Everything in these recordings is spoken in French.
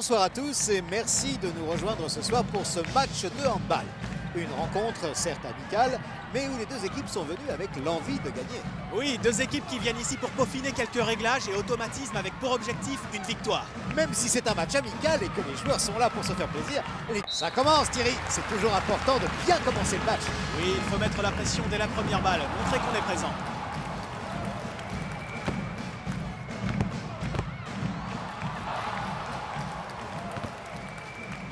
Bonsoir à tous et merci de nous rejoindre ce soir pour ce match de handball. Une rencontre certes amicale, mais où les deux équipes sont venues avec l'envie de gagner. Oui, deux équipes qui viennent ici pour peaufiner quelques réglages et automatismes avec pour objectif une victoire. Même si c'est un match amical et que les joueurs sont là pour se faire plaisir, ça commence Thierry, c'est toujours important de bien commencer le match. Oui, il faut mettre la pression dès la première balle, montrer qu'on est présent.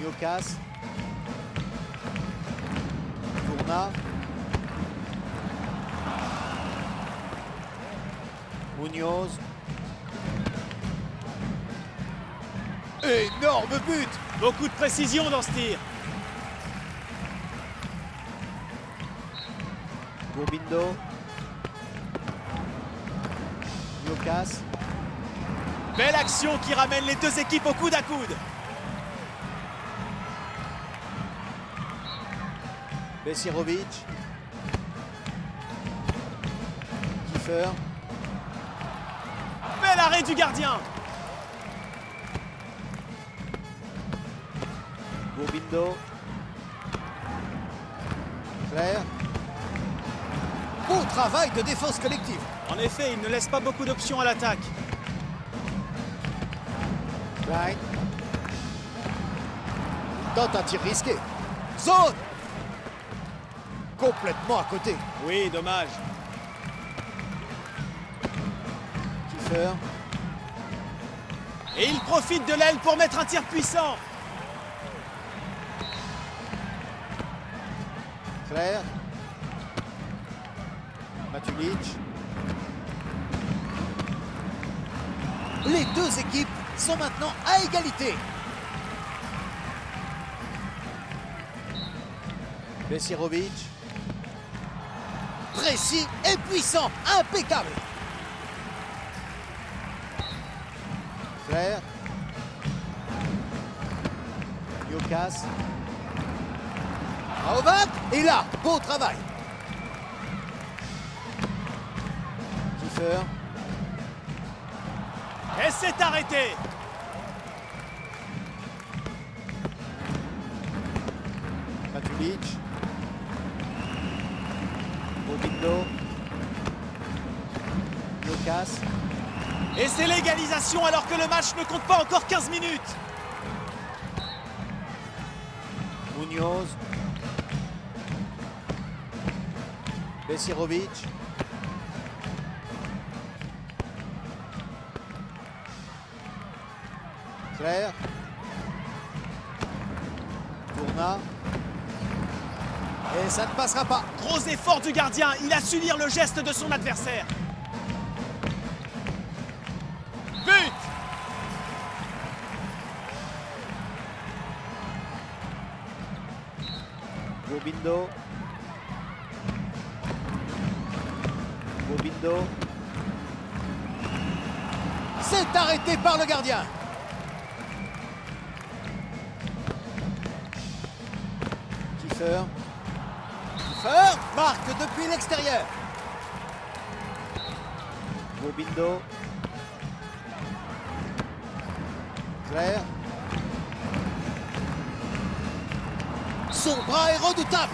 Niocas. Tourna. Munoz. Énorme but! Beaucoup de précision dans ce tir. Gourbindo. Niocas. Belle action qui ramène les deux équipes au coude à coude. Besirovic. Kiefer. Bel arrêt du gardien. Gourbindo. Claire. Beau travail de défense collective. En effet, il ne laisse pas beaucoup d'options à l'attaque. Klein. Tente un tir risqué. Zone. Complètement à côté. Oui, dommage. Kiefer. Et il profite de l'aile pour mettre un tir puissant. Claire. Matulic. Les deux équipes sont maintenant à égalité. Besirovic. Précis et puissant, impeccable. Claire. Niocas. Raovac. Et là, beau travail. Kiefer. Et c'est arrêté. Matulic. Gourbindo. Niocas. Et c'est l'égalisation alors que le match ne compte pas encore 15 minutes. Munoz. Besirovic. Claire. Tourna. Et ça ne passera pas. Gros effort du gardien, il a su lire le geste de son adversaire. But! Gourbindo. Gourbindo. C'est arrêté par le gardien. Kiefer. Kiefer marque depuis l'extérieur. Gourbindo. Claire. Son bras est redoutable.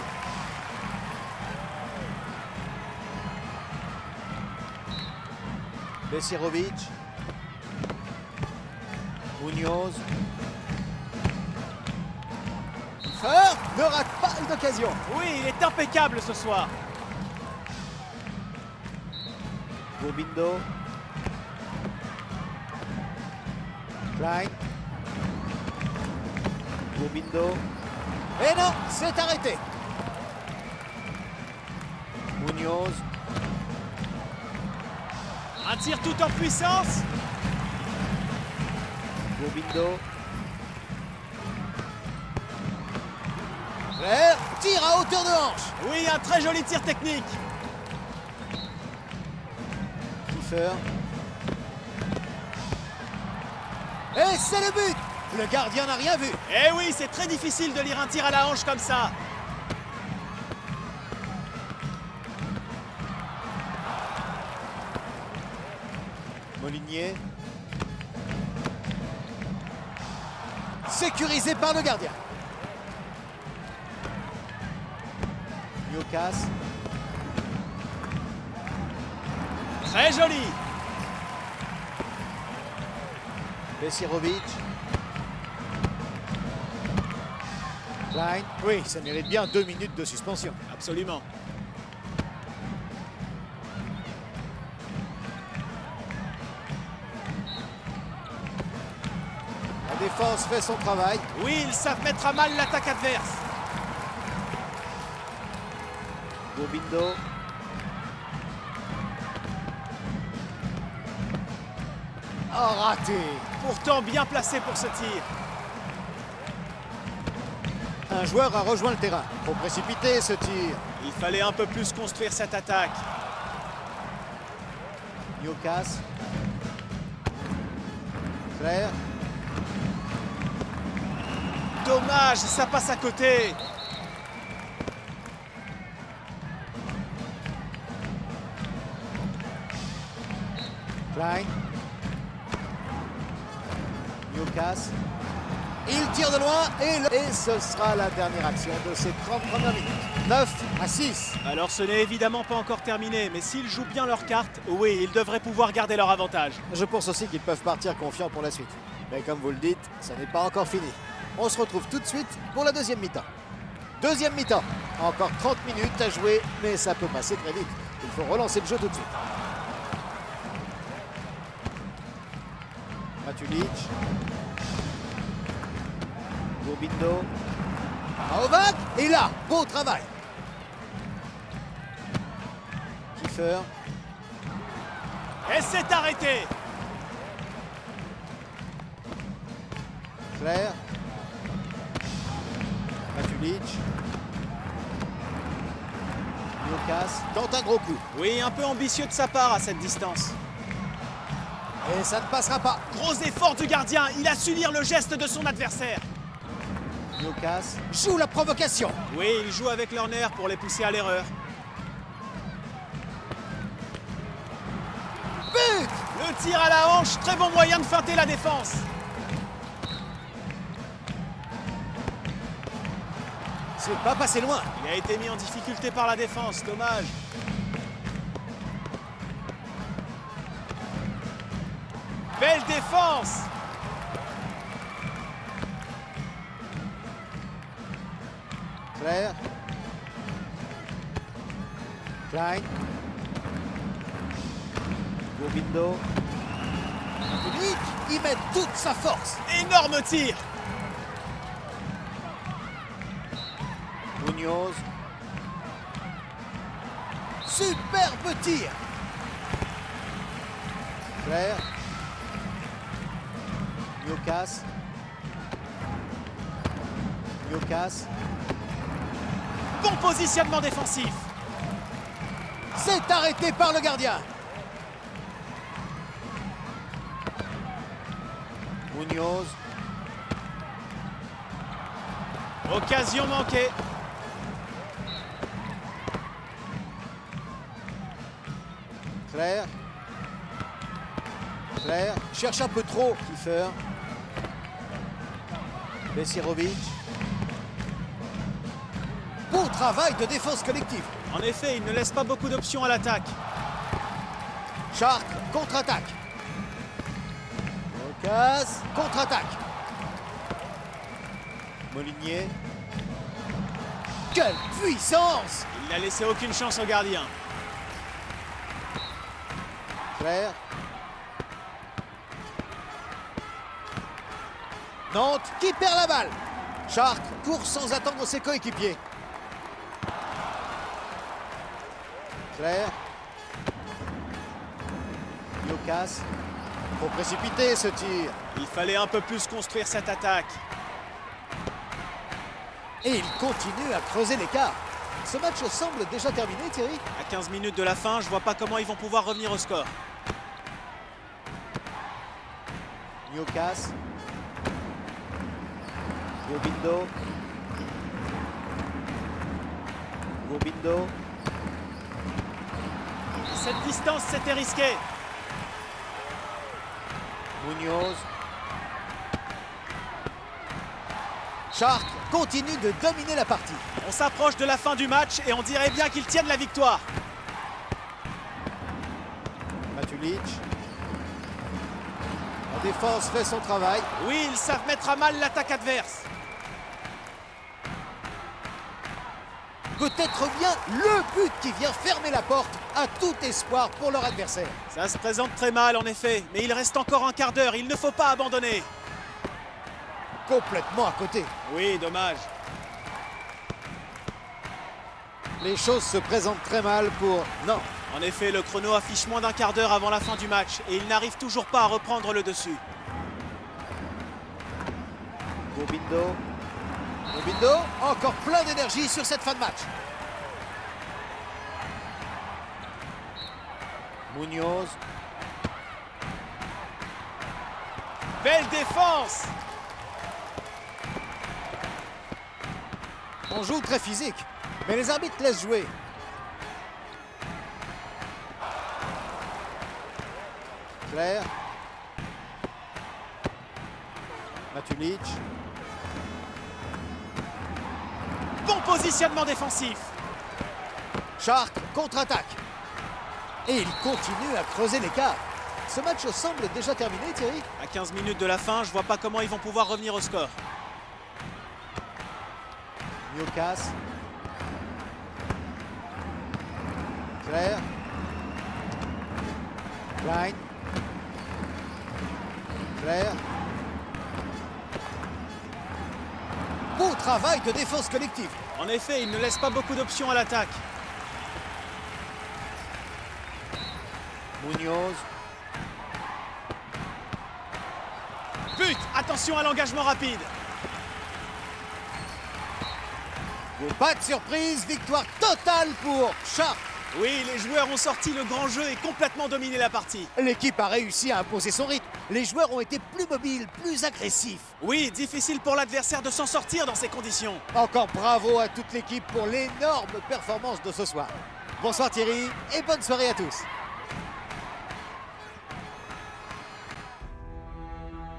Besirovic. Munoz. Kiefer ne rate pas une occasion. Oui, il est impeccable ce soir. Gourbindo. Klein. Gourbindo. Et non, c'est arrêté. Munoz. Un tir tout en puissance. Gourbindo. Claire tire à hauteur de hanche. Oui, un très joli tir technique. Kiefer. Et c'est le but. Le gardien n'a rien vu. Eh oui, c'est très difficile de lire un tir à la hanche comme ça. Molinier. sécurisé par le gardien. Newcastle. Très joli. Besirovic. Klein. Oui, ça mérite bien 2 minutes de suspension. Absolument. La défense fait son travail. Oui, ils savent mettre à mal l'attaque adverse. Gourbindo. Oh, raté. Pourtant bien placé pour ce tir. Un joueur a rejoint le terrain. Trop précipité ce tir. Il fallait un peu plus construire cette attaque. Newcastle. Claire. Dommage, ça passe à côté. Klein. Newcastle. Il tire de loin et ce sera la dernière action de ces 30 premières minutes. 9-6. Alors ce n'est évidemment pas encore terminé, mais s'ils jouent bien leurs cartes, oui, ils devraient pouvoir garder leur avantage. Je pense aussi qu'ils peuvent partir confiants pour la suite. Mais comme vous le dites, ça n'est pas encore fini. On se retrouve tout de suite pour la deuxième mi-temps. Deuxième mi-temps. Encore 30 minutes à jouer, mais ça peut passer très vite. Il faut relancer le jeu tout de suite. Matulic. Gourbindo. Maovac. Et là, beau travail. Kiefer. Et c'est arrêté. Claire. Matulic. Newcastle tente un gros coup. Oui, un peu ambitieux de sa part à cette distance. Et ça ne passera pas. Gros effort du gardien, il a su lire le geste de son adversaire. Newcastle joue la provocation. Oui, ils jouent avec leur nerf pour les pousser à l'erreur. But! Le tir à la hanche, très bon moyen de feinter la défense. C'est pas passé loin. Il a été mis en difficulté par la défense, dommage. Belle défense. Claire. Klein. Gourbindo. Matulic, il met toute sa force. Énorme tir. Munoz. Superbe tir. Claire. Newcastle. Newcastle. Bon positionnement défensif. C'est arrêté par le gardien. Munoz. Occasion manquée. Claire. Claire. Cherche un peu trop. Kiefer. Besirovic. Beau travail de défense collective. En effet, il ne laisse pas beaucoup d'options à l'attaque. Shark, contre-attaque. Lucas, contre-attaque. Molinier. Quelle puissance! Il n'a laissé aucune chance au gardien. Claire. Nantes qui perd la balle. Shark court sans attendre ses coéquipiers. Claire. Lucas. Trop précipité ce tir. Il fallait un peu plus construire cette attaque. Et il continue à creuser l'écart. Ce match semble déjà terminé, Thierry. À 15 minutes de la fin, je vois pas comment ils vont pouvoir revenir au score. Newcastle. Gourbindo. Gourbindo. Cette distance, c'était risqué. Munoz. Shark continue de dominer la partie. On s'approche de la fin du match et on dirait bien qu'ils tiennent la victoire. Matulic. La défense fait son travail. Oui, ils savent mettre à mal l'attaque adverse. Peut-être bien le but qui vient fermer la porte à tout espoir pour leur adversaire. Ça se présente très mal en effet, mais il reste encore un quart d'heure, il ne faut pas abandonner. Complètement à côté. Oui, dommage. Les choses se présentent très mal pour... Non. En effet, le chrono affiche moins d'un quart d'heure avant la fin du match et il n'arrive toujours pas à reprendre le dessus. Gobindo. Gobindo, encore plein d'énergie sur cette fin de match. Munoz. Belle défense! On joue très physique, mais les arbitres laissent jouer. Claire. Matulic. Bon positionnement défensif. Shark contre-attaque. Et il continue à creuser l'écart. Ce match semble déjà terminé, Thierry. À 15 minutes de la fin, je vois pas comment ils vont pouvoir revenir au score. Newcastle. Claire. Klein. Claire. Beau travail de défense collective. En effet, ils ne laissent pas beaucoup d'options à l'attaque. Munoz. But! Attention à l'engagement rapide. Pas de surprise, victoire totale pour Shark. Oui, les joueurs ont sorti le grand jeu et complètement dominé la partie. L'équipe a réussi à imposer son rythme. Les joueurs ont été plus mobiles, plus agressifs. Oui, difficile pour l'adversaire de s'en sortir dans ces conditions. Encore bravo à toute l'équipe pour l'énorme performance de ce soir. Bonsoir Thierry et bonne soirée à tous.